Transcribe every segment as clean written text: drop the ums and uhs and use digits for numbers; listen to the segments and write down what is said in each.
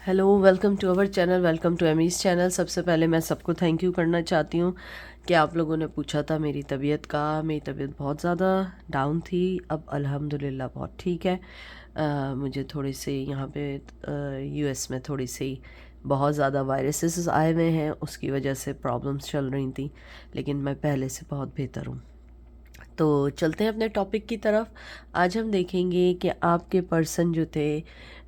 Hello, welcome to our channel, welcome to Amy's channel. सबसे पहले मैं सबको थैंक यू करना चाहती हूँ कि आप लोगों ने पूछा था मेरी तबीयत का। मेरी तबीयत बहुत ज़्यादा डाउन थी, अब अल्हम्दुलिल्लाह बहुत ठीक है। मुझे थोड़ी सी यहाँ पे यूएस में थोड़ी सी बहुत ज़्यादा वायरसेस आए हुए हैं, उसकी वजह से प्रॉब्लम्स चल रही थी, लेकिन मैं पहले से बहुत बेहतर हूँ। तो चलते हैं अपने टॉपिक की तरफ। आज हम देखेंगे कि आपके पर्सन जो थे,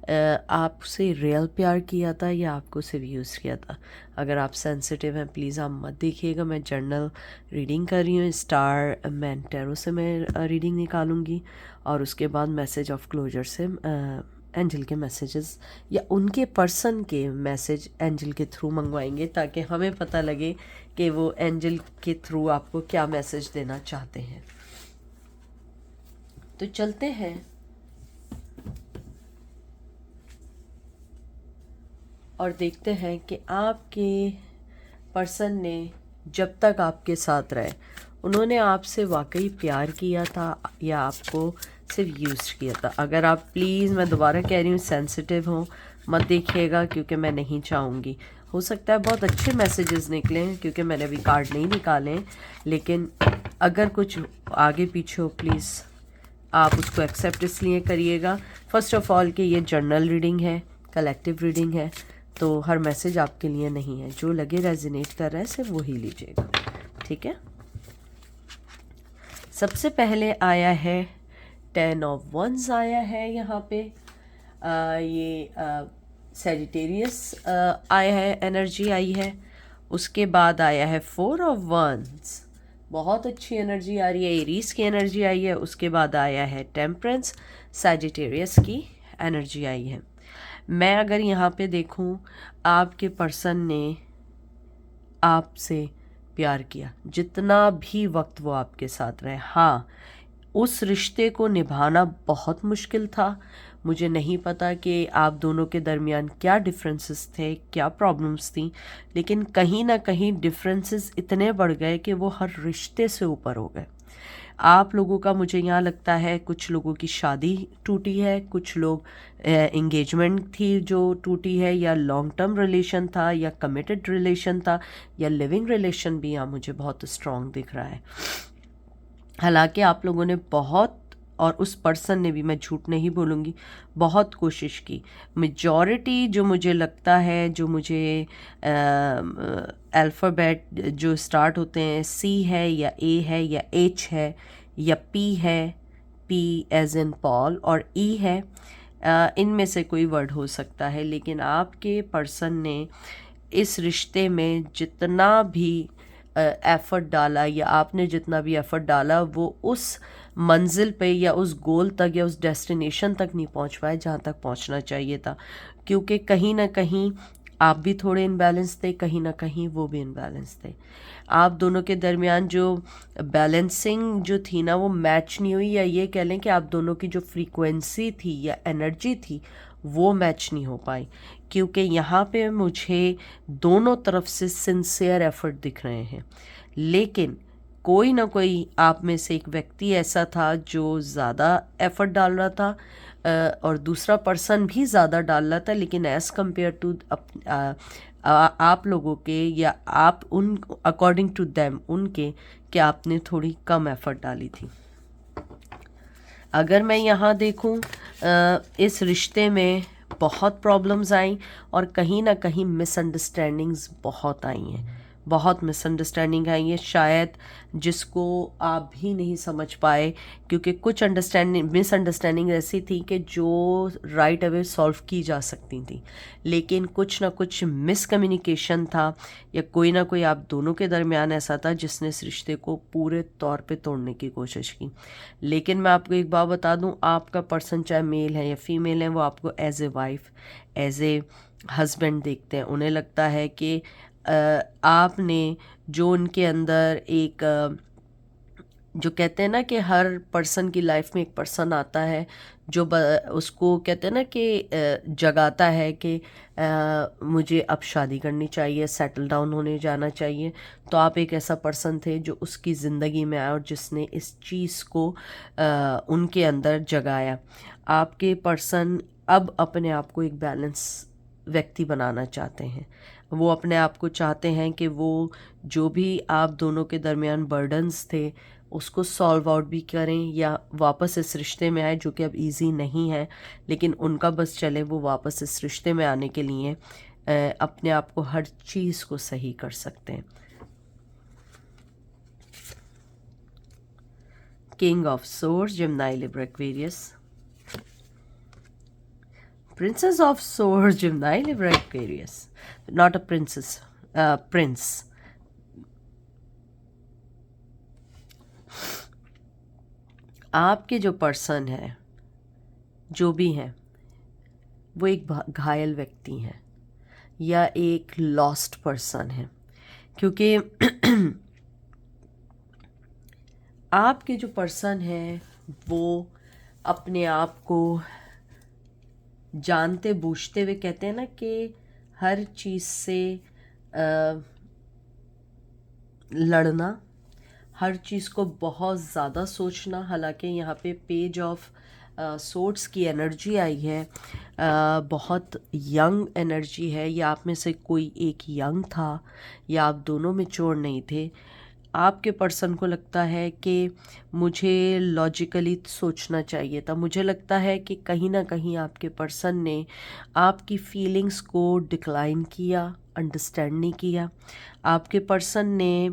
आपसे रियल प्यार किया था या आपको सिर्फ यूज़ किया था। अगर आप सेंसिटिव हैं प्लीज़ आप मत देखिएगा। मैं जर्नल रीडिंग कर रही हूँ, स्टार मैन टैरो से मैं रीडिंग निकालूंगी और उसके बाद मैसेज ऑफ क्लोजर से एंजल के मैसेजेस या उनके पर्सन के मैसेज एंजल के थ्रू मंगवाएंगे, ताकि हमें पता लगे कि वो एंजल के थ्रू आपको क्या मैसेज देना चाहते हैं। तो चलते हैं। और देखते हैं कि आपके पर्सन ने जब तक आपके साथ रहे, उन्होंने आपसे वाकई प्यार किया था या आपको सिर्फ यूज़ किया था। अगर आप प्लीज़, मैं दोबारा कह रही हूँ, सेंसिटिव हो मत देखिएगा, क्योंकि मैं नहीं चाहूँगी। हो सकता है बहुत अच्छे मैसेजेस निकलें, क्योंकि मैंने अभी कार्ड नहीं निकाले, लेकिन अगर कुछ आगे पीछे हो प्लीज़ आप उसको एक्सेप्ट इसलिए करिएगा, फर्स्ट ऑफ ऑल कि ये जर्नल रीडिंग है, कलेक्टिव रीडिंग है, तो हर मैसेज आपके लिए नहीं है। जो लगे रेजोनेट कर रहा है सिर्फ वही लीजिएगा, ठीक है। सबसे पहले आया है 10 ऑफ वंस आया है यहाँ पे। ये सैजिटेरियस आया है, एनर्जी आई है। उसके बाद आया है 4 ऑफ वंस, बहुत अच्छी एनर्जी आ रही है, एरीज की एनर्जी आई है। उसके बाद आया है टेम्परेंस, सैजिटेरियस की एनर्जी आई है। मैं अगर यहाँ पे देखूँ, आपके पर्सन ने आपसे प्यार किया, जितना भी वक्त वो आपके साथ रहे। हाँ, उस रिश्ते को निभाना बहुत मुश्किल था। मुझे नहीं पता कि आप दोनों के दरमियान क्या डिफरेंसेस थे, क्या प्रॉब्लम्स थी, लेकिन कहीं ना कहीं डिफरेंसेस इतने बढ़ गए कि वो हर रिश्ते से ऊपर हो गए। आप लोगों का, मुझे यहाँ लगता है, कुछ लोगों की शादी टूटी है, कुछ लोग एंगेजमेंट थी जो टूटी है, या लॉन्ग टर्म रिलेशन था, या कमिटेड रिलेशन था, या लिविंग रिलेशन भी यहाँ मुझे बहुत स्ट्रॉन्ग दिख रहा है। हालांकि आप लोगों ने बहुत, और उस पर्सन ने भी, मैं झूठ नहीं बोलूँगी, बहुत कोशिश की। मेजॉरिटी जो मुझे लगता है, जो मुझे अल्फ़ाबेट जो स्टार्ट होते हैं, सी है या ए है या एच है या पी है, पी एज इन पॉल, और ई है, इनमें से कोई वर्ड हो सकता है। लेकिन आपके पर्सन ने इस रिश्ते में जितना भी एफ़र्ट डाला, या आपने जितना भी एफ़र्ट डाला, वो उस मंजिल पे या उस गोल तक या उस डेस्टिनेशन तक नहीं पहुंच पाए जहां तक पहुंचना चाहिए था। क्योंकि कहीं ना कहीं आप भी थोड़े इनबैलेंस थे, कहीं ना कहीं वो भी इनबैलेंस थे। आप दोनों के दरमियान जो बैलेंसिंग जो थी ना, वो मैच नहीं हुई, या ये कह लें कि आप दोनों की जो फ्रीक्वेंसी थी या एनर्जी थी वो मैच नहीं हो पाई। क्योंकि यहाँ पे मुझे दोनों तरफ से सिंसियर एफर्ट दिख रहे हैं, लेकिन कोई ना कोई आप में से एक व्यक्ति ऐसा था जो ज़्यादा एफर्ट डाल रहा था, और दूसरा पर्सन भी ज़्यादा डाल रहा था, लेकिन एज़ कम्पेयर टू आप लोगों के, या आप उन अकॉर्डिंग टू देम उनके, कि आपने थोड़ी कम एफर्ट डाली थी। अगर मैं यहाँ देखूँ, इस रिश्ते में बहुत प्रॉब्लम्स आई, और कहीं ना कहीं मिसअंडरस्टैंडिंग्स बहुत आई हैं, बहुत मिसअंडरस्टैंडिंग आई है, शायद जिसको आप भी नहीं समझ पाए। क्योंकि कुछ मिसअंडरस्टैंडिंग ऐसी थी कि जो राइट अवे सॉल्व की जा सकती थी, लेकिन कुछ ना कुछ मिसकम्युनिकेशन था, या कोई ना कोई आप दोनों के दरमियान ऐसा था जिसने इस रिश्ते को पूरे तौर पे तोड़ने की कोशिश की। लेकिन मैं आपको एक बात बता दूं, आपका पर्सन चाहे मेल है या फीमेल है, वो आपको as a wife, as a husband देखते हैं। उन्हें लगता है कि आपने जो उनके अंदर एक, जो कहते हैं ना कि हर पर्सन की लाइफ में एक पर्सन आता है जो उसको कहते हैं ना कि जगाता है कि मुझे अब शादी करनी चाहिए, सेटल डाउन होने जाना चाहिए। तो आप एक ऐसा पर्सन थे जो उसकी ज़िंदगी में आया और जिसने इस चीज़ को उनके अंदर जगाया। आपके पर्सन अब अपने आप को एक बैलेंस व्यक्ति बनाना चाहते हैं। वो अपने आप को चाहते हैं कि वो जो भी आप दोनों के दरमियान बर्डन्स थे उसको सॉल्व आउट भी करें या वापस इस रिश्ते में आए, जो कि अब इजी नहीं है, लेकिन उनका बस चले वो वापस इस रिश्ते में आने के लिए अपने आप को हर चीज़ को सही कर सकते हैं। King of swords, Gemini, Libra, Aquarius. Princess of Swords, Gemini, Libra, Aquarius. Not a princess, prince. आपके जो पर्सन है, जो भी हैं, वो एक घायल व्यक्ति हैं या एक लॉस्ट पर्सन है, क्योंकि आपके जो पर्सन है वो अपने आप को जानते बूझते हुए, कहते हैं ना कि हर चीज़ से लड़ना, हर चीज़ को बहुत ज़्यादा सोचना। हालांकि यहाँ पे पेज ऑफ सोर्ड्स की एनर्जी आई है, बहुत यंग एनर्जी है, या आप में से कोई एक यंग था या आप दोनों मैच्योर नहीं थे। आपके पर्सन को लगता है कि मुझे लॉजिकली सोचना चाहिए था। मुझे लगता है कि कहीं ना कहीं आपके पर्सन ने आपकी फीलिंग्स को डिक्लाइन किया, अंडरस्टैंड नहीं किया। आपके पर्सन ने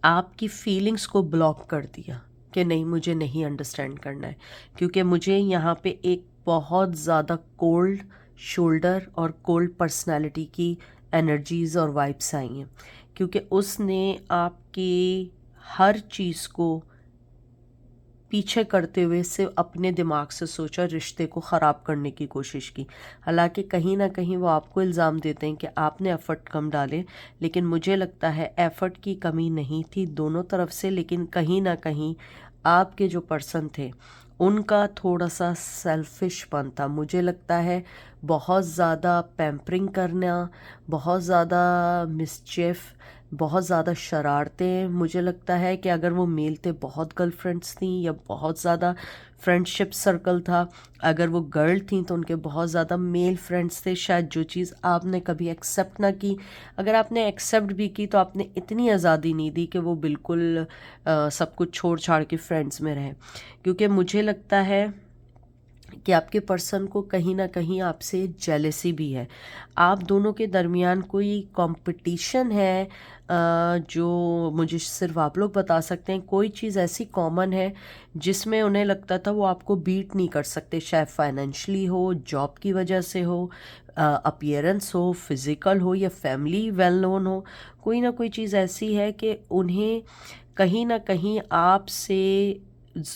आपकी फीलिंग्स को ब्लॉक कर दिया कि नहीं, मुझे नहीं अंडरस्टैंड करना है, क्योंकि मुझे यहाँ पे एक बहुत ज़्यादा कोल्ड शोल्डर और कोल्ड पर्सनालिटी की एनर्जीज़ और वाइब्स आई हैं, क्योंकि उसने आपकी हर चीज़ को पीछे करते हुए सिर्फ अपने दिमाग से सोचा, रिश्ते को ख़राब करने की कोशिश की। हालांकि कहीं ना कहीं वो आपको इल्ज़ाम देते हैं कि आपने एफ़र्ट कम डाले, लेकिन मुझे लगता है एफ़र्ट की कमी नहीं थी दोनों तरफ से, लेकिन कहीं ना कहीं आपके जो पर्सन थे उनका थोड़ा सा सेल्फिशपन था। मुझे लगता है बहुत ज़्यादा पैम्परिंग करना, बहुत ज़्यादा मिसचिफ, बहुत ज़्यादा शरारतें। मुझे लगता है कि अगर वो मेल थे बहुत गर्लफ्रेंड्स थी या बहुत ज़्यादा फ्रेंडशिप सर्कल था, अगर वो गर्ल थी तो उनके बहुत ज़्यादा मेल फ्रेंड्स थे। शायद जो चीज़ आपने कभी एक्सेप्ट ना की, अगर आपने एक्सेप्ट भी की तो आपने इतनी आज़ादी नहीं दी कि वो बिल्कुल सब कुछ छोड़ छाड़ के फ्रेंड्स में रहे। क्योंकि मुझे लगता है कि आपके पर्सन को कहीं ना कहीं आपसे जेलसी भी है। आप दोनों के दरमियान कोई कंपटीशन है, जो मुझे सिर्फ आप लोग बता सकते हैं। कोई चीज़ ऐसी कॉमन है जिसमें उन्हें लगता था वो आपको बीट नहीं कर सकते, चाहे फाइनेंशली हो, जॉब की वजह से हो, अपीयरेंस हो, फिज़िकल हो, या फैमिली वेल नोन हो। कोई ना कोई चीज़ ऐसी है कि उन्हें कहीं ना कहीं आपसे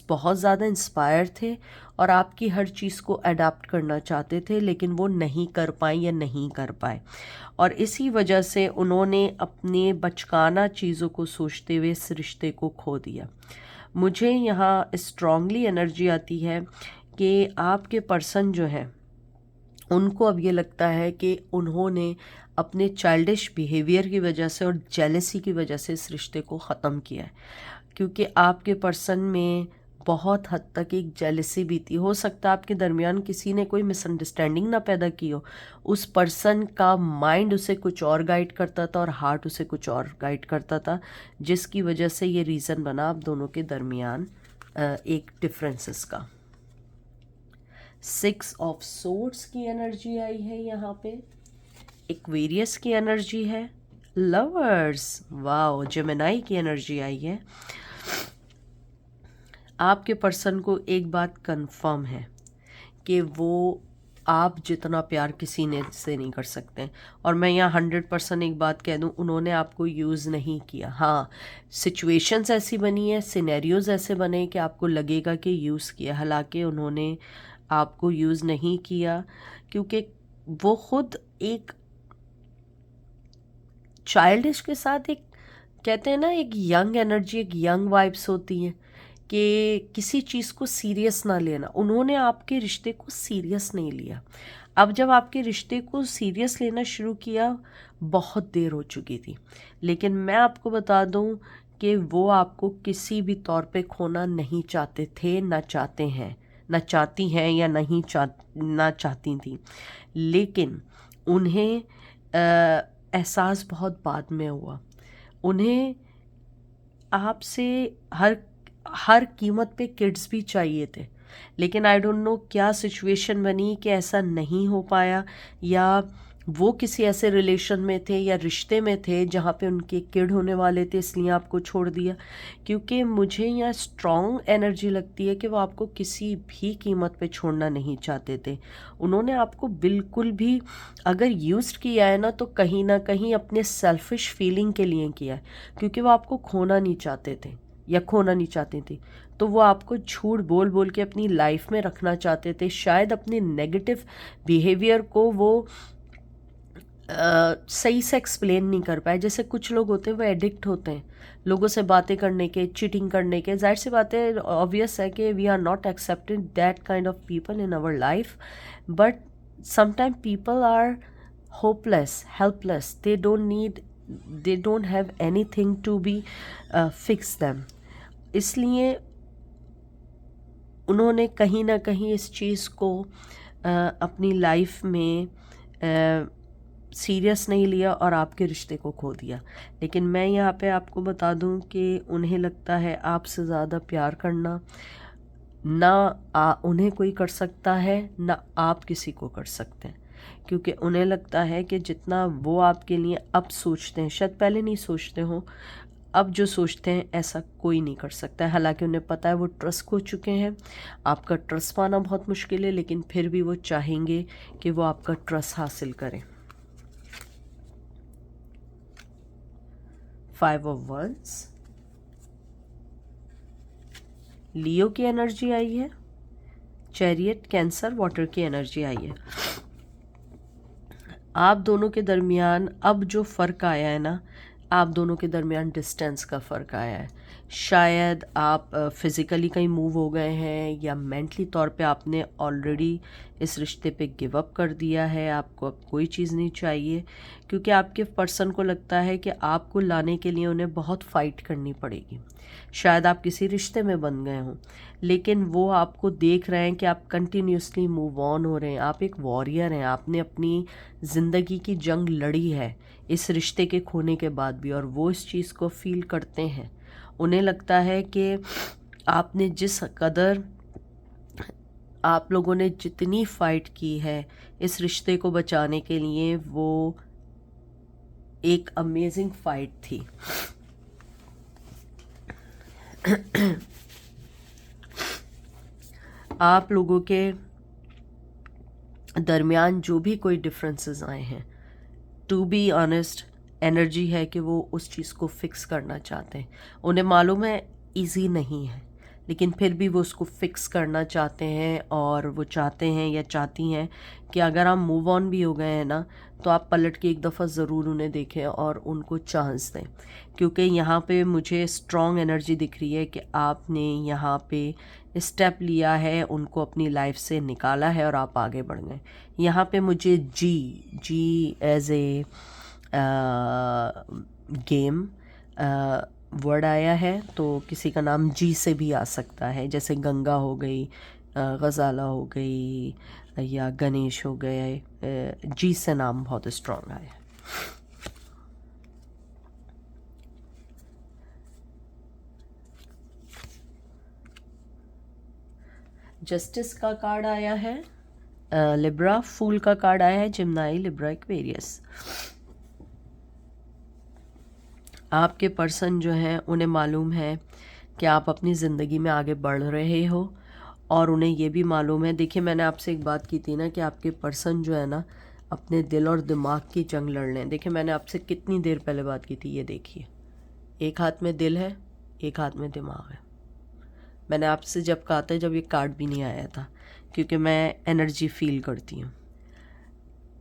बहुत ज़्यादा इंस्पायर थे और आपकी हर चीज़ को अडाप्ट करना चाहते थे, लेकिन वो नहीं कर पाए या नहीं कर पाए। और इसी वजह से उन्होंने अपने बचकाना चीज़ों को सोचते हुए इस रिश्ते को खो दिया। मुझे यहाँ स्ट्रांगली एनर्जी आती है कि आपके पर्सन जो है उनको अब ये लगता है कि उन्होंने अपने चाइल्डिश बिहेवियर की वजह से और जेलसी की वजह से इस रिश्ते को ख़त्म किया है, क्योंकि आपके पर्सन में बहुत हद तक एक जेलसी भी थी। हो सकता है आपके दरमियान किसी ने कोई मिसअंडरस्टैंडिंग ना पैदा की हो, उस पर्सन का माइंड उसे कुछ और गाइड करता था और हार्ट उसे कुछ और गाइड करता था, जिसकी वजह से ये रीज़न बना आप दोनों के दरमियान एक डिफरेंसेस का। 6 ऑफ सोर्ड्स की एनर्जी आई है यहाँ पे, एक्वेरियस की एनर्जी है, लवर्स, वाओ, जेमिनी की एनर्जी आई है। आपके पर्सन को एक बात कंफर्म है कि वो आप जितना प्यार किसी ने से नहीं कर सकते। और मैं यहाँ 100% एक बात कह दूँ, उन्होंने आपको यूज़ नहीं किया। हाँ, सिचुएशंस ऐसी बनी है, सिनेरियोज़ ऐसे बने कि आपको लगेगा कि यूज़ किया, हालांकि उन्होंने आपको यूज़ नहीं किया, क्योंकि वो खुद एक चाइल्डिश के साथ, एक कहते हैं ना, एक यंग एनर्जी, एक यंग वाइब्स होती हैं कि किसी चीज़ को सीरियस ना लेना। उन्होंने आपके रिश्ते को सीरियस नहीं लिया। अब जब आपके रिश्ते को सीरियस लेना शुरू किया, बहुत देर हो चुकी थी। लेकिन मैं आपको बता दूं कि वो आपको किसी भी तौर पे खोना नहीं चाहते थे, ना चाहते हैं। ना चाहती हैं या ना चाहती थी, लेकिन उन्हें एहसास बहुत बाद में हुआ। उन्हें आपसे हर हर कीमत पे किड्स भी चाहिए थे, लेकिन आई डोंट नो क्या सिचुएशन बनी कि ऐसा नहीं हो पाया, या वो किसी ऐसे रिलेशन में थे या रिश्ते में थे जहाँ पे उनके किड होने वाले थे, इसलिए आपको छोड़ दिया। क्योंकि मुझे यहाँ स्ट्रॉन्ग एनर्जी लगती है कि वो आपको किसी भी कीमत पे छोड़ना नहीं चाहते थे। उन्होंने आपको बिल्कुल भी अगर यूज़ किया है ना, तो कहीं ना कहीं अपने सेल्फिश फीलिंग के लिए किया है, क्योंकि वो आपको खोना नहीं चाहते थे या खोना नहीं चाहती थी। तो वो आपको झूठ बोल बोल के अपनी लाइफ में रखना चाहते थे। शायद अपने नेगेटिव बिहेवियर को वो सही से एक्सप्लेन नहीं कर पाए। जैसे कुछ लोग होते हैं वो एडिक्ट होते हैं लोगों से बातें करने के, चीटिंग करने के। जाहिर सी बात है, ऑब्वियस है कि we are not accepted that kind of people in our life, but sometime people are hopeless, helpless, they don't have anything to be fix them. इसलिए उन्होंने कहीं ना कहीं इस चीज़ को अपनी लाइफ में सीरियस नहीं लिया और आपके रिश्ते को खो दिया। लेकिन मैं यहाँ पे आपको बता दूँ कि उन्हें लगता है आपसे ज़्यादा प्यार करना ना उन्हें कोई कर सकता है, ना आप किसी को कर सकते हैं। क्योंकि उन्हें लगता है कि जितना वो आपके लिए अब सोचते हैं, शायद पहले नहीं सोचते हों, अब जो सोचते हैं ऐसा कोई नहीं कर सकता है। हालांकि उन्हें पता है वो ट्रस्ट खो चुके हैं, आपका ट्रस्ट पाना बहुत मुश्किल है, लेकिन फिर भी वो चाहेंगे कि वो आपका ट्रस्ट हासिल करें। 5 of Wands, लियो की एनर्जी आई है, चैरियट, कैंसर, वाटर की एनर्जी आई है। आप दोनों के दरमियान अब जो फ़र्क आया है ना, आप दोनों के दरमियान डिस्टेंस का फ़र्क आया है। शायद आप फिज़िकली कहीं मूव हो गए हैं, या मेंटली तौर पे आपने ऑलरेडी इस रिश्ते पे गिव अप कर दिया है। आपको अब कोई चीज़ नहीं चाहिए, क्योंकि आपके पर्सन को लगता है कि आपको लाने के लिए उन्हें बहुत फ़ाइट करनी पड़ेगी। शायद आप किसी रिश्ते में बन गए हों, लेकिन वो आपको देख रहे हैं कि आप कंटिन्यूसली मूव ऑन हो रहे हैं। आप एक वॉरियर हैं, आपने अपनी ज़िंदगी की जंग लड़ी है इस रिश्ते के खोने के बाद भी, और वो इस चीज़ को फील करते हैं। उन्हें लगता है कि आपने जिस कदर, आप लोगों ने जितनी फ़ाइट की है इस रिश्ते को बचाने के लिए, वो एक अमेजिंग फ़ाइट थी। आप लोगों के दरमियान जो भी कोई डिफरेंसेस आए हैं, टू बी ऑनेस्ट, एनर्जी है कि वो उस चीज़ को फिक्स करना चाहते हैं। उन्हें मालूम है ईजी नहीं है, लेकिन फिर भी वो उसको फिक्स करना चाहते हैं, और वो चाहते हैं या चाहती हैं कि अगर आप मूव ऑन भी हो गए हैं ना, तो आप पलट के एक दफ़ा ज़रूर उन्हें देखें और उनको चांस दें। क्योंकि यहाँ पे मुझे स्ट्रॉन्ग एनर्जी दिख रही है कि आपने यहाँ पे स्टेप लिया है, उनको अपनी लाइफ से निकाला है और आप आगे बढ़ गए। यहाँ पे मुझे जी एज ए गेम वर्ड आया है, तो किसी का नाम जी से भी आ सकता है, जैसे गंगा हो गई, गज़ाला हो गई, या गणेश हो गए। जी से नाम बहुत स्ट्रॉन्ग आया। जस्टिस का कार्ड आया है, लिब्रा, फूल का कार्ड आया है, जिम्नाई, लिब्रा, एक्वेरियस। आपके पर्सन जो हैं उन्हें मालूम है कि आप अपनी ज़िंदगी में आगे बढ़ रहे हो, और उन्हें ये भी मालूम है। देखिए, मैंने आपसे एक बात की थी ना कि आपके पर्सन जो है ना, अपने दिल और दिमाग की जंग लड़ लें। देखिए, मैंने आपसे कितनी देर पहले बात की थी, ये देखिए, एक हाथ में दिल है, एक हाथ में दिमाग है। मैंने आपसे जब कहा था, जब ये कार्ड भी नहीं आया था, क्योंकि मैं एनर्जी फील करती हूँ।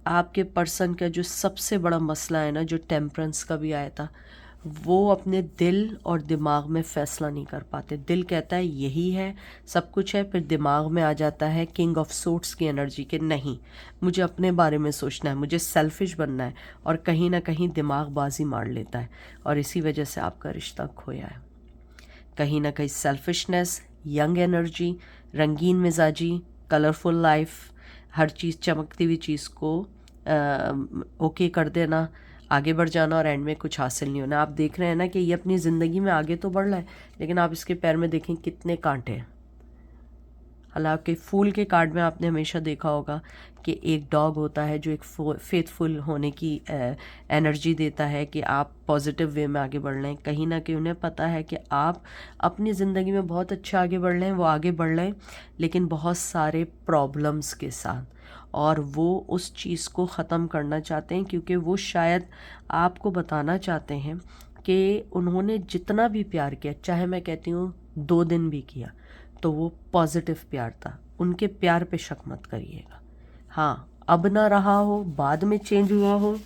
आपके पर्सन का जो सबसे बड़ा मसला है ना, जो टेम्परेंस का भी आया था, वो अपने दिल और दिमाग में फ़ैसला नहीं कर पाते। दिल कहता है यही है, सब कुछ है, फिर दिमाग में आ जाता है किंग ऑफ सोर्ट्स की एनर्जी कि नहीं, मुझे अपने बारे में सोचना है, मुझे सेल्फिश बनना है, और कहीं ना कहीं दिमाग बाजी मार लेता है, और इसी वजह से आपका रिश्ता खोया है। कहीं ना कहीं सेल्फिशनेस, यंग एनर्जी, रंगीन मिजाजी, कलरफुल लाइफ, हर चीज़ चमकती हुई चीज़ को ओके कर देना, आगे बढ़ जाना और एंड में कुछ हासिल नहीं होना। आप देख रहे हैं ना कि ये अपनी ज़िंदगी में आगे तो बढ़ रहा है, लेकिन आप इसके पैर में देखें कितने कांटे हैं। हालांकि फूल के कार्ड में आपने हमेशा देखा होगा कि एक डॉग होता है जो एक फेथफुल होने की एनर्जी देता है कि आप पॉजिटिव वे में आगे बढ़ रहे हैं। कहीं ना कहीं उन्हें पता है कि आप अपनी ज़िंदगी में बहुत अच्छा आगे बढ़ रहे हैं, वो आगे बढ़ रहे हैं लेकिन बहुत सारे प्रॉब्लम्स के साथ, और वो उस चीज़ को ख़त्म करना चाहते हैं क्योंकि वो शायद आपको बताना चाहते हैं कि उन्होंने जितना भी प्यार किया, चाहे मैं कहती हूँ 2 दिन भी किया, तो वो पॉजिटिव प्यार था। उनके प्यार पे शक मत करिएगा। हाँ, अब ना रहा हो, बाद में चेंज हुआ हो,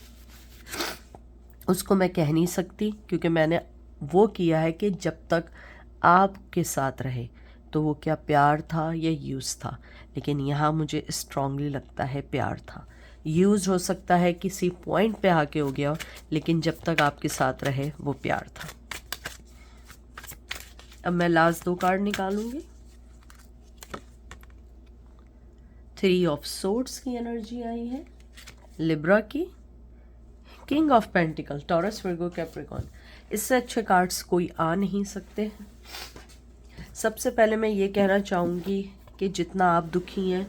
उसको मैं कह नहीं सकती क्योंकि मैंने वो किया है कि जब तक आपके साथ रहे तो वो क्या प्यार था या यूज़ था, लेकिन यहाँ मुझे स्ट्रांगली लगता है प्यार था। यूज़ हो सकता है किसी पॉइंट पे आके हो गया, लेकिन जब तक आपके साथ रहे वो प्यार था। अब मैं लास्ट 2 कार्ड निकालूंगी। 3 ऑफ सोर्ड्स की एनर्जी आई है, लिब्रा की, king of pentacle, taurus, Virgo, Capricorn. इससे अच्छे कार्ड्स कोई आ नहीं सकते। सबसे पहले मैं ये कहना चाहूँगी कि जितना आप दुखी हैं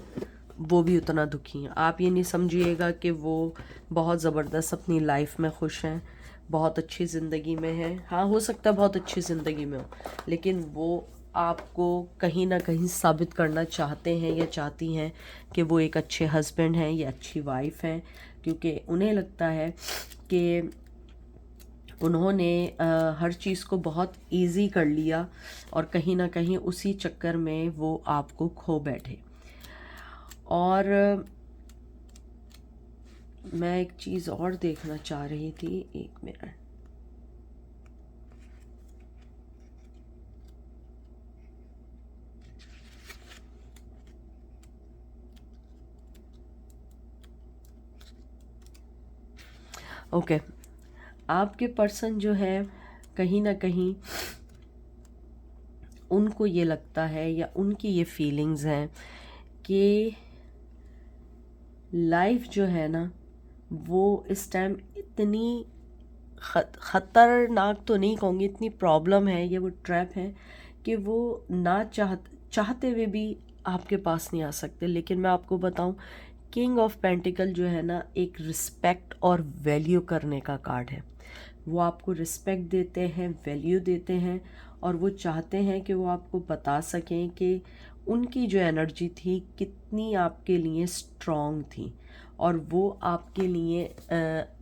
वो भी उतना दुखी हैं। आप ये नहीं समझिएगा कि वो बहुत ज़बरदस्त अपनी लाइफ में खुश हैं, बहुत अच्छी ज़िंदगी में हैं। हाँ, हो सकता है बहुत अच्छी ज़िंदगी में हो, लेकिन वो आपको कहीं ना कहीं साबित करना चाहते हैं या चाहती हैं कि वो एक अच्छे हस्बैंड हैं या अच्छी वाइफ हैं, क्योंकि उन्हें लगता है कि उन्होंने हर चीज़ को बहुत इजी कर लिया और कहीं ना कहीं उसी चक्कर में वो आपको खो बैठे। और मैं एक चीज़ और देखना चाह रही थी, 1 मिनट। ओके, आपके पर्सन जो है कहीं ना कहीं उनको ये लगता है या उनकी ये फीलिंग्स हैं कि लाइफ जो है ना वो इस टाइम इतनी ख़तरनाक तो नहीं कहूँगी, इतनी प्रॉब्लम है, ये वो ट्रैप है कि वो ना चाहते हुए भी आपके पास नहीं आ सकते। लेकिन मैं आपको बताऊं, किंग ऑफ पेंटिकल जो है ना एक रिस्पेक्ट और वैल्यू करने का कार्ड है। वो आपको रिस्पेक्ट देते हैं, वैल्यू देते हैं, और वो चाहते हैं कि वो आपको बता सकें कि उनकी जो एनर्जी थी कितनी आपके लिए स्ट्रॉन्ग थी, और वो आपके लिए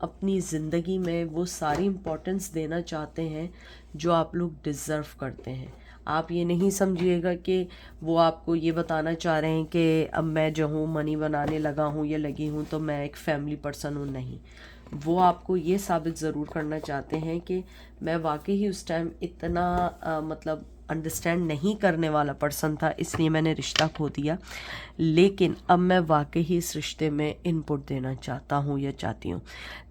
अपनी ज़िंदगी में वो सारी इम्पोर्टेंस देना चाहते हैं जो आप लोग डिज़र्व करते हैं। आप ये नहीं समझिएगा कि वो आपको ये बताना चाह रहे हैं कि अब मैं जो हूँ मनी बनाने लगा हूँ या लगी हूँ तो मैं एक फैमिली पर्सन हूँ। नहीं, वो आपको ये साबित ज़रूर करना चाहते हैं कि मैं वाकई ही उस टाइम इतना मतलब अंडरस्टैंड नहीं करने वाला पर्सन था, इसलिए मैंने रिश्ता खो दिया, लेकिन अब मैं वाकई ही इस रिश्ते में इनपुट देना चाहता हूँ या चाहती हूँ।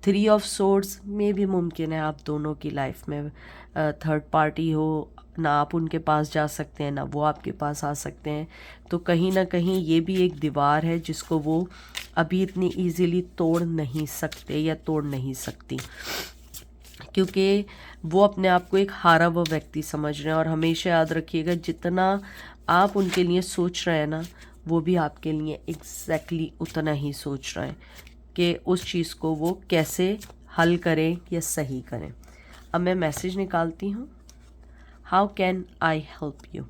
3 ऑफ सोर्ड्स में भी मुमकिन है आप दोनों की लाइफ में थर्ड पार्टी हो, ना आप उनके पास जा सकते हैं ना वो आपके पास आ सकते हैं। तो कहीं ना कहीं ये भी एक दीवार है जिसको वो अभी इतनी इजीली तोड़ नहीं सकते या तोड़ नहीं सकती, क्योंकि वो अपने आप को एक हारा हुआ व्यक्ति समझ रहे हैं। और हमेशा याद रखिएगा, जितना आप उनके लिए सोच रहे हैं ना, वो भी आपके लिए एग्जैक्टली उतना ही सोच रहे हैं कि उस चीज़ को वो कैसे हल करें या सही करें। अब मैं मैसेज निकालती हूँ, how can I help you.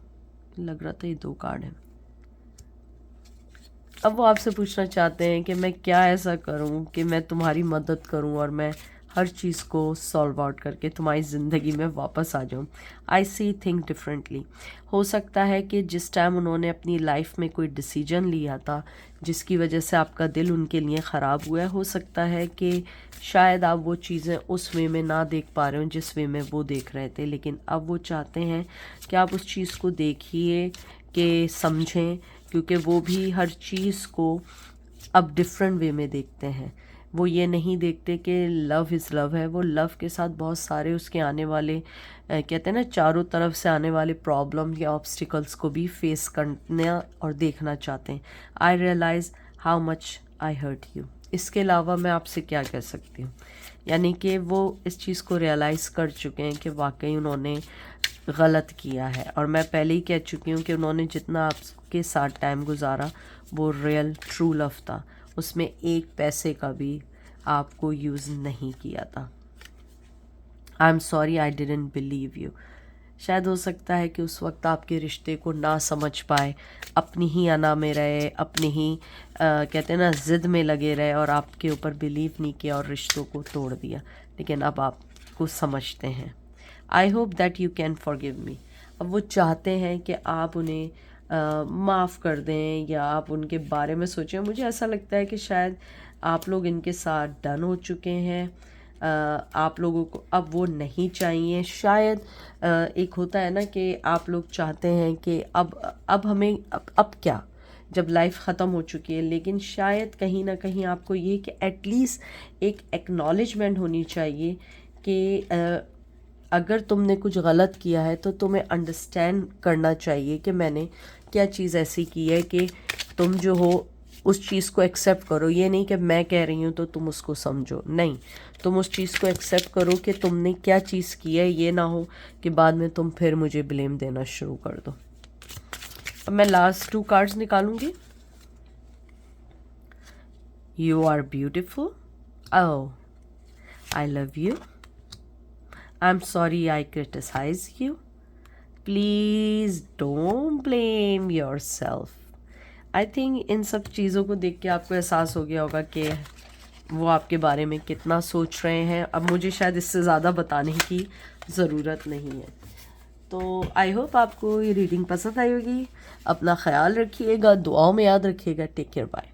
लग रहा था ये 2 कार्ड हैं। अब वो आपसे पूछना चाहते हैं कि मैं क्या ऐसा करूं कि मैं तुम्हारी मदद करूं और मैं हर चीज़ को सॉल्व आउट करके तुम्हारी ज़िंदगी में वापस आ जाऊं। आई सी थिंक डिफरेंटली। हो सकता है कि जिस टाइम उन्होंने अपनी लाइफ में कोई डिसीजन लिया था जिसकी वजह से आपका दिल उनके लिए ख़राब हुआ है, हो सकता है कि शायद आप वो चीज़ें उस वे में ना देख पा रहे हो जिस वे में वो देख रहे थे, लेकिन अब वो चाहते हैं कि आप उस चीज़ को देखिए, कि समझें, क्योंकि वो भी हर चीज़ को अब डिफरेंट वे में देखते हैं। वो ये नहीं देखते कि लव इज़ लव है, वो लव के साथ बहुत सारे उसके आने वाले कहते हैं ना, चारों तरफ से आने वाले प्रॉब्लम या ऑब्स्टिकल्स को भी फेस करना और देखना चाहते हैं। I realise how much I hurt you. इसके अलावा मैं आपसे क्या कह सकती हूँ, यानी कि वो इस चीज़ को रियलाइज़ कर चुके हैं कि वाकई उन्होंने गलत किया है। और मैं पहले ही कह चुकी हूँ कि उन्होंने जितना आपके साथ टाइम गुजारा वो रियल ट्रू लव था, उसमें एक पैसे का भी आपको यूज़ नहीं किया था। I am sorry I didn't believe you. शायद हो सकता है कि उस वक्त आपके रिश्ते को ना समझ पाए, अपनी ही अना में रहे, अपनी ही कहते हैं ना ज़िद में लगे रहे और आपके ऊपर बिलीव नहीं किया और रिश्तों को तोड़ दिया। लेकिन अब आपको समझते हैं। I hope that you can forgive me. अब वो चाहते हैं कि आप उन्हें माफ़ कर दें या आप उनके बारे में सोचें। मुझे ऐसा लगता है कि शायद आप लोग इनके साथ डन हो चुके हैं। आप लोगों को अब वो नहीं चाहिए। शायद एक होता है ना कि आप लोग चाहते हैं कि अब हमें अब क्या, जब लाइफ ख़त्म हो चुकी है। लेकिन शायद कहीं ना कहीं आपको ये कि एटलीस्ट एक एक्नॉलेजमेंट होनी चाहिए कि अगर तुमने कुछ गलत किया है तो तुम्हें अंडरस्टैंड करना चाहिए कि मैंने क्या चीज़ ऐसी की है कि तुम जो हो उस चीज़ को एक्सेप्ट करो। ये नहीं कि मैं कह रही हूँ तो तुम उसको समझो, नहीं, तुम उस चीज़ को एक्सेप्ट करो कि तुमने क्या चीज़ की है। ये ना हो कि बाद में तुम फिर मुझे ब्लेम देना शुरू कर दो। अब मैं लास्ट 2 कार्ड्स निकालूंगी। You are beautiful, oh I love you, I'm sorry I criticize you. Please don't blame yourself. I think इन सब चीज़ों को देख के आपको एहसास हो गया होगा कि वो आपके बारे में कितना सोच रहे हैं। अब मुझे शायद इससे ज़्यादा बताने की ज़रूरत नहीं है। तो आई होप आपको ये रीडिंग पसंद आई होगी। अपना ख्याल रखिएगा, दुआओं में याद रखिएगा। Take care, bye.